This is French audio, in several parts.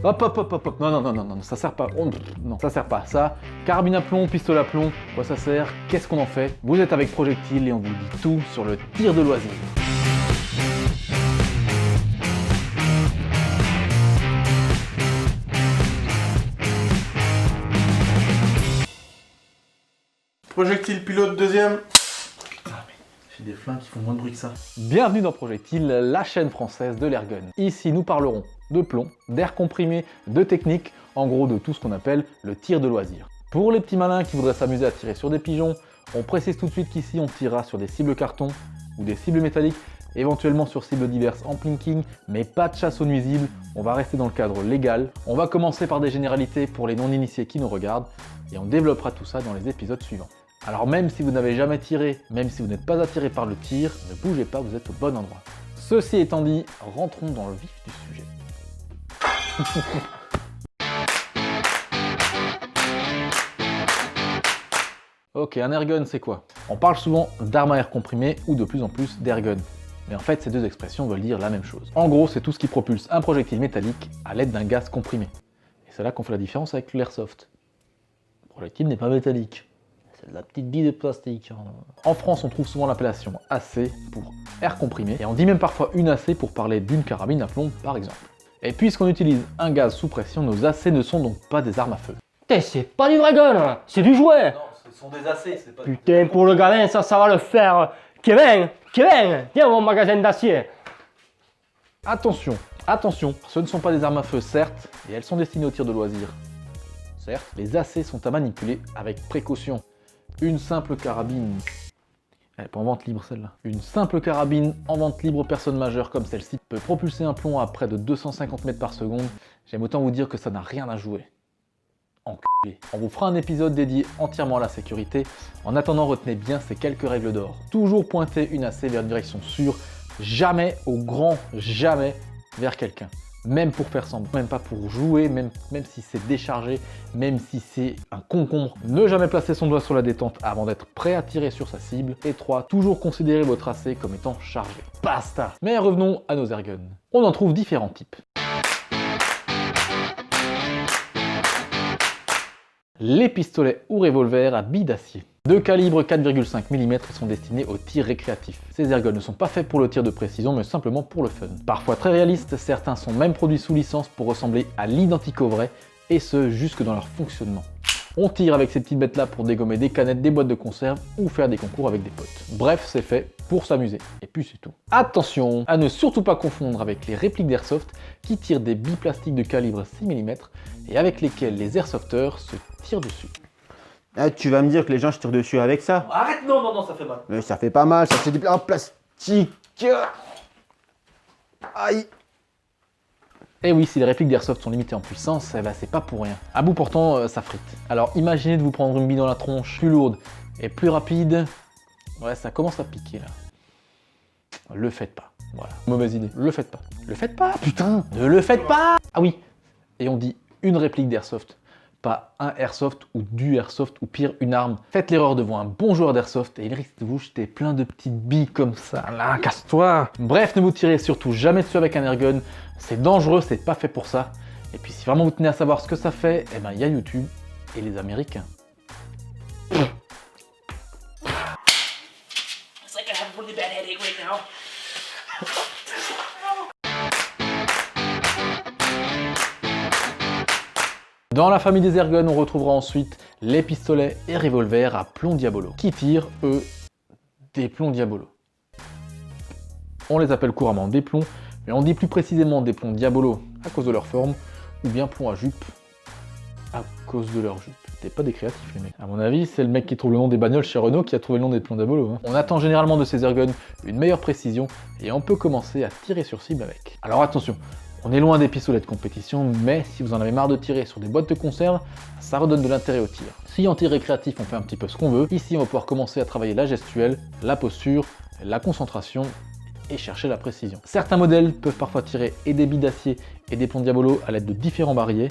Hop, hop, hop, hop, hop. Non, non, non, non, non, ça sert pas. Non, ça sert pas à ça. Carabine à plomb, pistolet à plomb, quoi ça sert? Qu'est-ce qu'on en fait? Vous êtes avec Projectile et on vous dit tout sur le tir de loisir. Projectile pilote deuxième. Putain, mais j'ai des flingues qui font moins de bruit que ça. Bienvenue dans Projectile, la chaîne française de l'airgun. Ici, nous parlerons de plomb, d'air comprimé, de technique, en gros de tout ce qu'on appelle le tir de loisir. Pour les petits malins qui voudraient s'amuser à tirer sur des pigeons, on précise tout de suite qu'ici on tirera sur des cibles carton ou des cibles métalliques, éventuellement sur cibles diverses en plinking, mais pas de chasse aux nuisibles, on va rester dans le cadre légal. On va commencer par des généralités pour les non-initiés qui nous regardent, et on développera tout ça dans les épisodes suivants. Alors même si vous n'avez jamais tiré, même si vous n'êtes pas attiré par le tir, ne bougez pas, vous êtes au bon endroit. Ceci étant dit, rentrons dans le vif du sujet. Ok, un airgun c'est quoi? On parle souvent d'arme à air comprimé ou de plus en plus d'airgun. Mais en fait, ces deux expressions veulent dire la même chose. En gros, c'est tout ce qui propulse un projectile métallique à l'aide d'un gaz comprimé. Et c'est là qu'on fait la différence avec l'airsoft. Le projectile n'est pas métallique. C'est de la petite bille de plastique. En France, on trouve souvent l'appellation AC pour air comprimé, et on dit même parfois une AC pour parler d'une carabine à plomb par exemple. Et puisqu'on utilise un gaz sous pression, nos AC ne sont donc pas des armes à feu. Putain, c'est pas du vrai gun, c'est du jouet. Non, ce sont des AC, c'est pas... Putain, pour le gamin, ça va le faire. Kevin, viens au magasin d'acier. Attention, attention, ce ne sont pas des armes à feu certes, et elles sont destinées au tir de loisir. Certes, les AC sont à manipuler avec précaution. Une simple carabine... Elle n'est pas en vente libre celle-là. Une simple carabine en vente libre personne majeure comme celle-ci peut propulser un plomb à près de 250 mètres par seconde. J'aime autant vous dire que ça n'a rien à jouer. Enculé. On vous fera un épisode dédié entièrement à la sécurité. En attendant, retenez bien ces quelques règles d'or. Toujours pointer une AC vers une direction sûre. Jamais, au grand jamais, vers quelqu'un. Même pour faire semblant, même pas pour jouer, même si c'est déchargé, même si c'est un concombre. Ne jamais placer son doigt sur la détente avant d'être prêt à tirer sur sa cible. Et 3. Toujours considérer votre AC comme étant chargé. Basta! Mais revenons à nos airguns. On en trouve différents types. Les pistolets ou revolvers à billes d'acier. De calibre 4,5 mm sont destinés au tir récréatif. Ces airguns ne sont pas faits pour le tir de précision, mais simplement pour le fun. Parfois très réalistes, certains sont même produits sous licence pour ressembler à l'identique au vrai, et ce, jusque dans leur fonctionnement. On tire avec ces petites bêtes-là pour dégommer des canettes, des boîtes de conserve, ou faire des concours avec des potes. Bref, c'est fait pour s'amuser. Et puis c'est tout. Attention à ne surtout pas confondre avec les répliques d'airsoft qui tirent des billes plastiques de calibre 6 mm, et avec lesquelles les airsofters se tirent dessus. Ah, tu vas me dire que les gens se tirent dessus avec ça? Arrête, non, non, non, ça fait mal. Mais ça fait pas mal, ça c'est du en plastique. Aïe. Et oui, si les répliques d'airsoft sont limitées en puissance, eh ben, c'est pas pour rien. À bout portant, ça frite. Alors imaginez de vous prendre une bille dans la tronche, plus lourde et plus rapide. Ouais, ça commence à piquer là. Le faites pas. Voilà, mauvaise idée. Le faites pas. Le faites pas, putain. Ne le faites pas. Ah oui. Et on dit une réplique d'airsoft. Pas un airsoft ou du airsoft ou pire une arme. Faites l'erreur devant un bon joueur d'airsoft et il risque de vous jeter plein de petites billes comme ça. Là, casse-toi. Bref, ne vous tirez surtout jamais dessus avec un airgun. C'est dangereux, c'est pas fait pour ça. Et puis si vraiment vous tenez à savoir ce que ça fait, eh ben il y a YouTube et les Américains. Dans la famille des airguns, on retrouvera ensuite les pistolets et revolvers à plomb diabolo, qui tirent, eux, des plombs diabolo. On les appelle couramment des plombs, mais on dit plus précisément des plombs diabolo à cause de leur forme, ou bien plombs à jupe à cause de leur jupe. T'es pas des créatifs les mecs. À mon avis, c'est le mec qui trouve le nom des bagnoles chez Renault qui a trouvé le nom des plombs diabolo. Hein. On attend généralement de ces airguns une meilleure précision, et on peut commencer à tirer sur cible avec. Alors attention, on est loin des pistolets de compétition, mais si vous en avez marre de tirer sur des boîtes de conserve, ça redonne de l'intérêt au tir. Si en tir récréatif on fait un petit peu ce qu'on veut, ici on va pouvoir commencer à travailler la gestuelle, la posture, la concentration et chercher la précision. Certains modèles peuvent parfois tirer et des billes d'acier et des plombs diabolo à l'aide de différents barillet,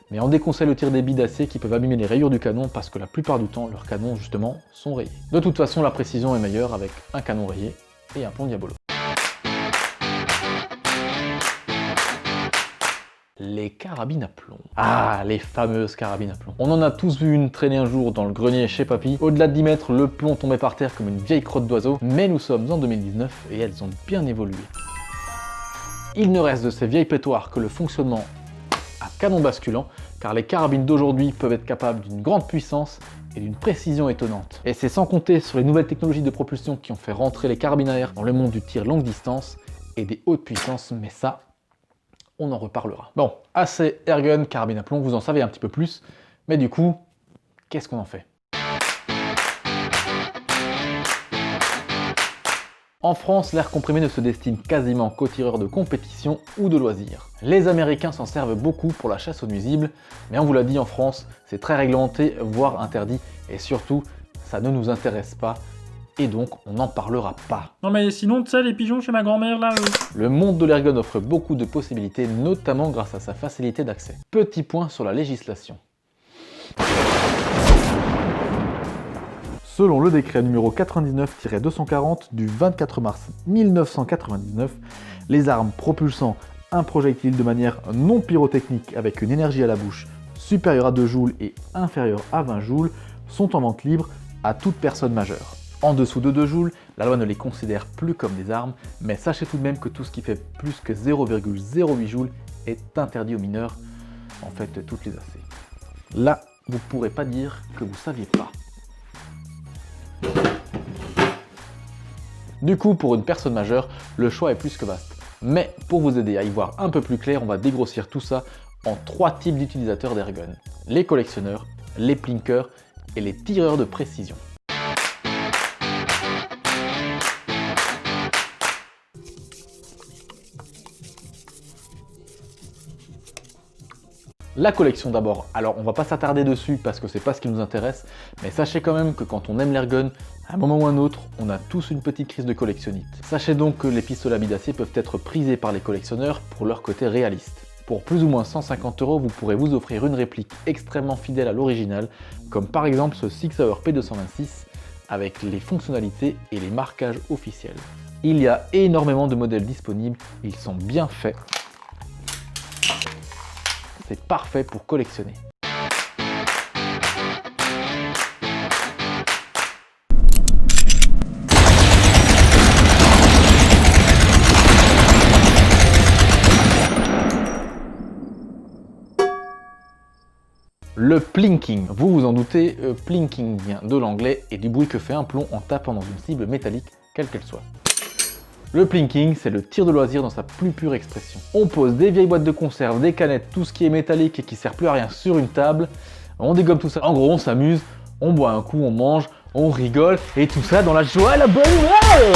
mais on déconseille le tir des billes d'acier qui peuvent abîmer les rayures du canon parce que la plupart du temps leurs canons justement sont rayés. De toute façon la précision est meilleure avec un canon rayé et un plomb diabolo. Les carabines à plomb. Ah, les fameuses carabines à plomb. On en a tous vu une traîner un jour dans le grenier chez papy. Au-delà de 10 mètres, le plomb tombait par terre comme une vieille crotte d'oiseau. Mais nous sommes en 2019 et elles ont bien évolué. Il ne reste de ces vieilles pétoires que le fonctionnement à canon basculant, car les carabines d'aujourd'hui peuvent être capables d'une grande puissance et d'une précision étonnante. Et c'est sans compter sur les nouvelles technologies de propulsion qui ont fait rentrer les carabines à air dans le monde du tir longue distance et des hautes puissances, mais ça, on en reparlera. Bon, assez airgun, carabine à plomb, vous en savez un petit peu plus, mais du coup, qu'est-ce qu'on en fait? En France, l'air comprimé ne se destine quasiment qu'aux tireurs de compétition ou de loisirs. Les Américains s'en servent beaucoup pour la chasse aux nuisibles, mais on vous l'a dit, en France, c'est très réglementé, voire interdit, et surtout, ça ne nous intéresse pas, et donc on n'en parlera pas. Non mais sinon, tu sais, les pigeons chez ma grand-mère, là... Le monde de l'airgun offre beaucoup de possibilités, notamment grâce à sa facilité d'accès. Petit point sur la législation. Selon le décret numéro 99-240 du 24 mars 1999, les armes propulsant un projectile de manière non pyrotechnique avec une énergie à la bouche supérieure à 2 joules et inférieure à 20 joules sont en vente libre à toute personne majeure. En dessous de 2 joules, la loi ne les considère plus comme des armes, mais sachez tout de même que tout ce qui fait plus que 0,08 joules est interdit aux mineurs, en fait toutes les AC. Là, vous ne pourrez pas dire que vous ne saviez pas. Du coup, pour une personne majeure, le choix est plus que vaste. Mais pour vous aider à y voir un peu plus clair, on va dégrossir tout ça en 3 types d'utilisateurs d'airgun. Les collectionneurs, les plinkers et les tireurs de précision. La collection d'abord, alors on va pas s'attarder dessus parce que c'est pas ce qui nous intéresse, mais sachez quand même que quand on aime l'airgun, à un moment ou un autre, on a tous une petite crise de collectionnite. Sachez donc que les pistolets à billes d'acier peuvent être prisés par les collectionneurs pour leur côté réaliste. Pour plus ou moins 150 €, vous pourrez vous offrir une réplique extrêmement fidèle à l'original, comme par exemple ce Sig Sauer P226 avec les fonctionnalités et les marquages officiels. Il y a énormément de modèles disponibles, ils sont bien faits. C'est parfait pour collectionner. Le plinking, vous vous en doutez, plinking vient de l'anglais et du bruit que fait un plomb en tapant dans une cible métallique, quelle qu'elle soit. Le plinking, c'est le tir de loisir dans sa plus pure expression. On pose des vieilles boîtes de conserve, des canettes, tout ce qui est métallique et qui sert plus à rien sur une table, on dégomme tout ça. En gros, on s'amuse, on boit un coup, on mange, on rigole, et tout ça dans la joie et la bonne humeur.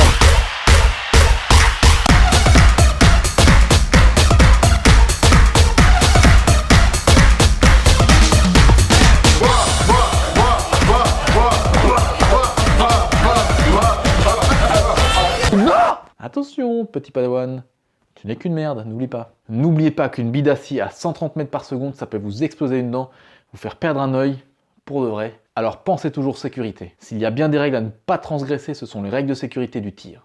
Attention, petit padawan, tu n'es qu'une merde, n'oublie pas. N'oubliez pas qu'une bille d'acier à 130 mètres par seconde, ça peut vous exploser une dent, vous faire perdre un œil, pour de vrai. Alors pensez toujours sécurité. S'il y a bien des règles à ne pas transgresser, ce sont les règles de sécurité du tir.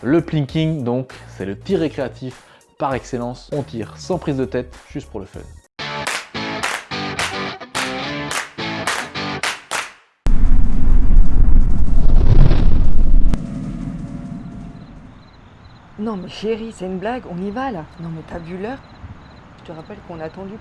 Le plinking, donc, c'est le tir récréatif par excellence. On tire sans prise de tête, juste pour le fun. Non mais chérie, c'est une blague, on y va là. Non mais t'as vu l'heure? Je te rappelle qu'on a attendu.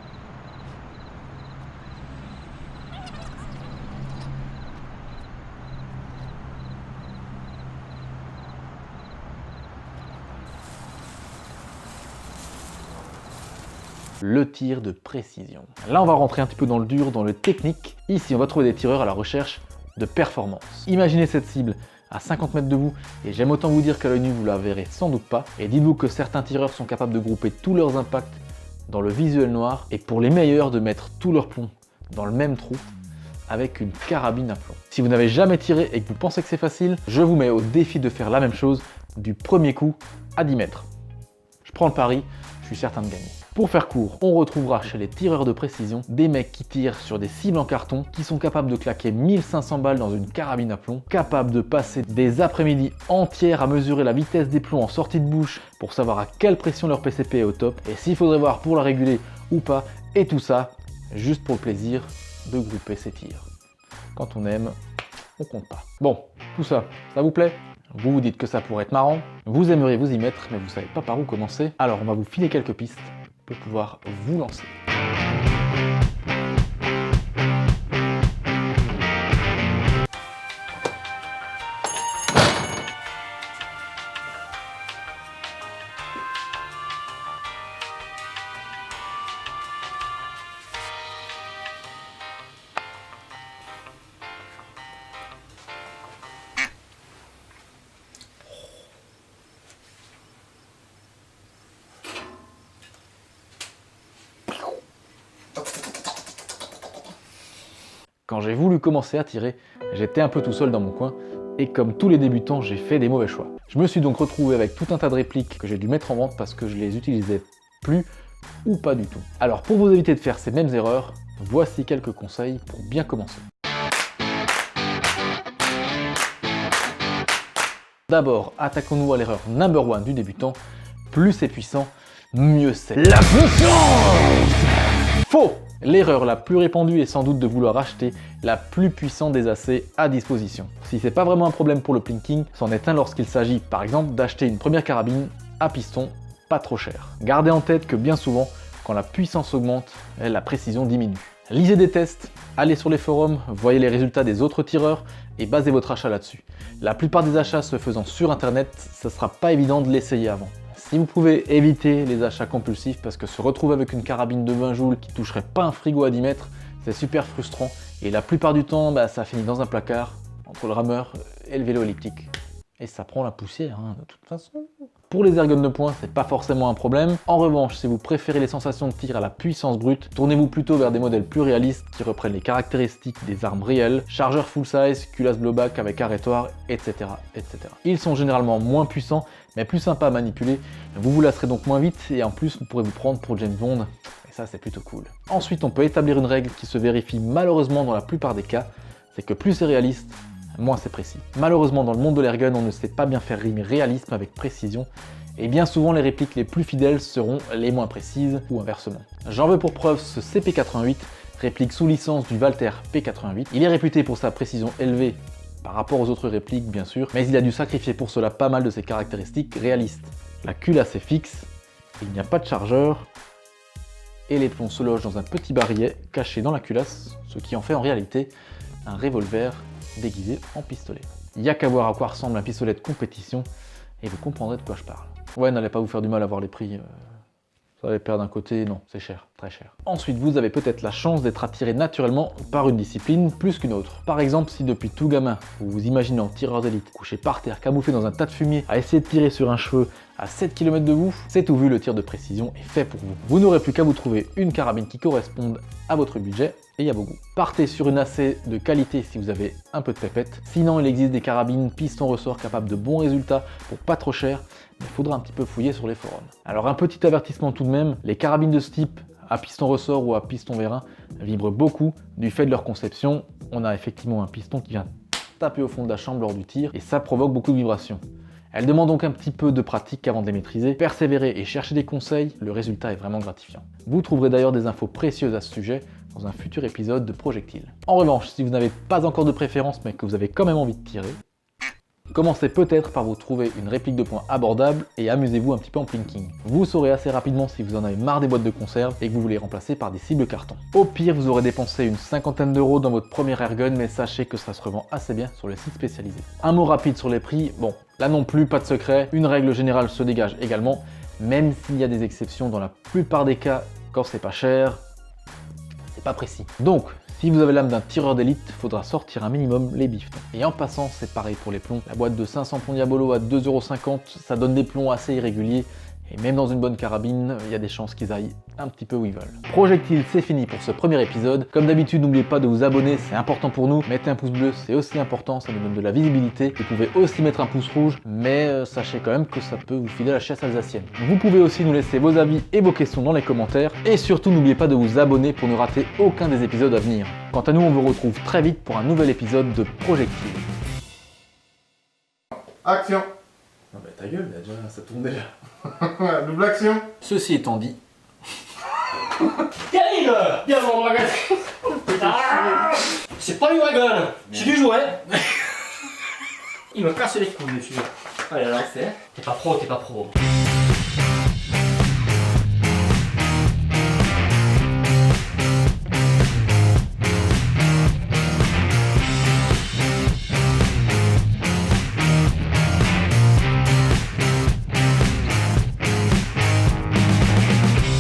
Le tir de précision. Là, on va rentrer un petit peu dans le dur, dans le technique. Ici, on va trouver des tireurs à la recherche de performance. Imaginez cette cible à 50 mètres de vous, et j'aime autant vous dire qu'à l'œil nu vous la verrez sans doute pas, et dites-vous que certains tireurs sont capables de grouper tous leurs impacts dans le visuel noir, et pour les meilleurs de mettre tout leur plomb dans le même trou avec une carabine à plomb. Si vous n'avez jamais tiré et que vous pensez que c'est facile, je vous mets au défi de faire la même chose du premier coup à 10 mètres. Je prends le pari, je suis certain de gagner. Pour faire court, on retrouvera chez les tireurs de précision des mecs qui tirent sur des cibles en carton, qui sont capables de claquer 1500 balles dans une carabine à plomb, capables de passer des après-midi entières à mesurer la vitesse des plombs en sortie de bouche pour savoir à quelle pression leur PCP est au top, et s'il faudrait voir pour la réguler ou pas, et tout ça, juste pour le plaisir de grouper ses tirs. Quand on aime, on compte pas. Bon, tout ça, ça vous plaît ? Vous vous dites que ça pourrait être marrant, vous aimeriez vous y mettre, mais vous savez pas par où commencer, alors on va vous filer quelques pistes pour pouvoir vous lancer. Quand j'ai voulu commencer à tirer, j'étais un peu tout seul dans mon coin, et comme tous les débutants, j'ai fait des mauvais choix. Je me suis donc retrouvé avec tout un tas de répliques que j'ai dû mettre en vente parce que je les utilisais plus ou pas du tout. Alors pour vous éviter de faire ces mêmes erreurs, voici quelques conseils pour bien commencer. D'abord, attaquons-nous à l'erreur number one du débutant, plus c'est puissant, mieux c'est. La puissance! Faux! L'erreur la plus répandue est sans doute de vouloir acheter la plus puissante des AC à disposition. Si c'est pas vraiment un problème pour le plinking, c'en est un lorsqu'il s'agit par exemple d'acheter une première carabine à piston pas trop cher. Gardez en tête que bien souvent, quand la puissance augmente, la précision diminue. Lisez des tests, allez sur les forums, voyez les résultats des autres tireurs et basez votre achat là-dessus. La plupart des achats se faisant sur internet, ça sera pas évident de l'essayer avant. Si vous pouvez éviter les achats compulsifs parce que se retrouver avec une carabine de 20 joules qui toucherait pas un frigo à 10 mètres, c'est super frustrant et la plupart du temps ça finit dans un placard entre le rameur et le vélo elliptique. Et ça prend la poussière de toute façon. Pour les airguns de poing, c'est pas forcément un problème. En revanche, si vous préférez les sensations de tir à la puissance brute, tournez-vous plutôt vers des modèles plus réalistes qui reprennent les caractéristiques des armes réelles, chargeur full size, culasse blowback avec arrêtoir, etc., etc. Ils sont généralement moins puissants, mais plus sympas à manipuler. Vous vous lasserez donc moins vite et en plus vous pourrez vous prendre pour James Bond. Et ça, c'est plutôt cool. Ensuite, on peut établir une règle qui se vérifie malheureusement dans la plupart des cas, c'est que plus c'est réaliste, moins c'est précis. Malheureusement, dans le monde de l'airgun, on ne sait pas bien faire rimer réalisme avec précision, et bien souvent les répliques les plus fidèles seront les moins précises, ou inversement. J'en veux pour preuve ce CP88, réplique sous licence du Walther P88. Il est réputé pour sa précision élevée par rapport aux autres répliques, bien sûr, mais il a dû sacrifier pour cela pas mal de ses caractéristiques réalistes. La culasse est fixe, il n'y a pas de chargeur, et les plombs se logent dans un petit barillet caché dans la culasse, ce qui en fait en réalité un revolver déguisé en pistolet. Il n'y a qu'à voir à quoi ressemble un pistolet de compétition et vous comprendrez de quoi je parle. Ouais, n'allez pas vous faire du mal à voir les prix. Ça va perdre d'un côté, non, c'est cher, très cher. Ensuite, vous avez peut-être la chance d'être attiré naturellement par une discipline plus qu'une autre. Par exemple, si depuis tout gamin, vous vous imaginez en tireur d'élite, couché par terre, camouflé dans un tas de fumier, à essayer de tirer sur un cheveu à 7 km de vous, c'est tout vu, le tir de précision est fait pour vous. Vous n'aurez plus qu'à vous trouver une carabine qui corresponde à votre budget et à vos goûts. Partez sur une AC de qualité si vous avez un peu de pépette. Sinon, il existe des carabines piston-ressort capables de bons résultats pour pas trop cher, mais il faudra un petit peu fouiller sur les forums. Alors un petit avertissement tout de même, les carabines de ce type, à piston-ressort ou à piston-vérin, vibrent beaucoup du fait de leur conception. On a effectivement un piston qui vient taper au fond de la chambre lors du tir et ça provoque beaucoup de vibrations. Elles demandent donc un petit peu de pratique avant de les maîtriser. Persévérer et chercher des conseils, le résultat est vraiment gratifiant. Vous trouverez d'ailleurs des infos précieuses à ce sujet dans un futur épisode de Projectile. En revanche, si vous n'avez pas encore de préférence mais que vous avez quand même envie de tirer, commencez peut-être par vous trouver une réplique de poing abordable et amusez-vous un petit peu en plinking. Vous saurez assez rapidement si vous en avez marre des boîtes de conserve et que vous voulez remplacer par des cibles carton. Au pire, vous aurez dépensé une cinquantaine d'euros dans votre premier airgun, mais sachez que ça se revend assez bien sur les sites spécialisés. Un mot rapide sur les prix, bon, là non plus, pas de secret, une règle générale se dégage également, même s'il y a des exceptions dans la plupart des cas, quand c'est pas cher, c'est pas précis. Donc, si vous avez l'âme d'un tireur d'élite, faudra sortir un minimum les bifetons. Et en passant, c'est pareil pour les plombs. La boîte de 500 plombs Diabolo à 2,50 €, ça donne des plombs assez irréguliers Et même dans une bonne carabine, il y a des chances qu'ils aillent un petit peu où ils veulent. Projectile, c'est fini pour ce premier épisode. Comme d'habitude, n'oubliez pas de vous abonner, c'est important pour nous. Mettez un pouce bleu, c'est aussi important, ça nous donne de la visibilité. Vous pouvez aussi mettre un pouce rouge, mais sachez quand même que ça peut vous filer la chasse alsacienne. Vous pouvez aussi nous laisser vos avis et vos questions dans les commentaires. Et surtout, n'oubliez pas de vous abonner pour ne rater aucun des épisodes à venir. Quant à nous, on vous retrouve très vite pour un nouvel épisode de Projectile. Action. Ah bah ta gueule, déjà, ça tourne déjà. Double action. Ceci étant dit, Camille, viens dans mon magasin. Ah, c'est pas du wagon, c'est du jouet. Il me casse les couilles dessus. Allez, alors c'est. T'es pas pro, t'es pas pro.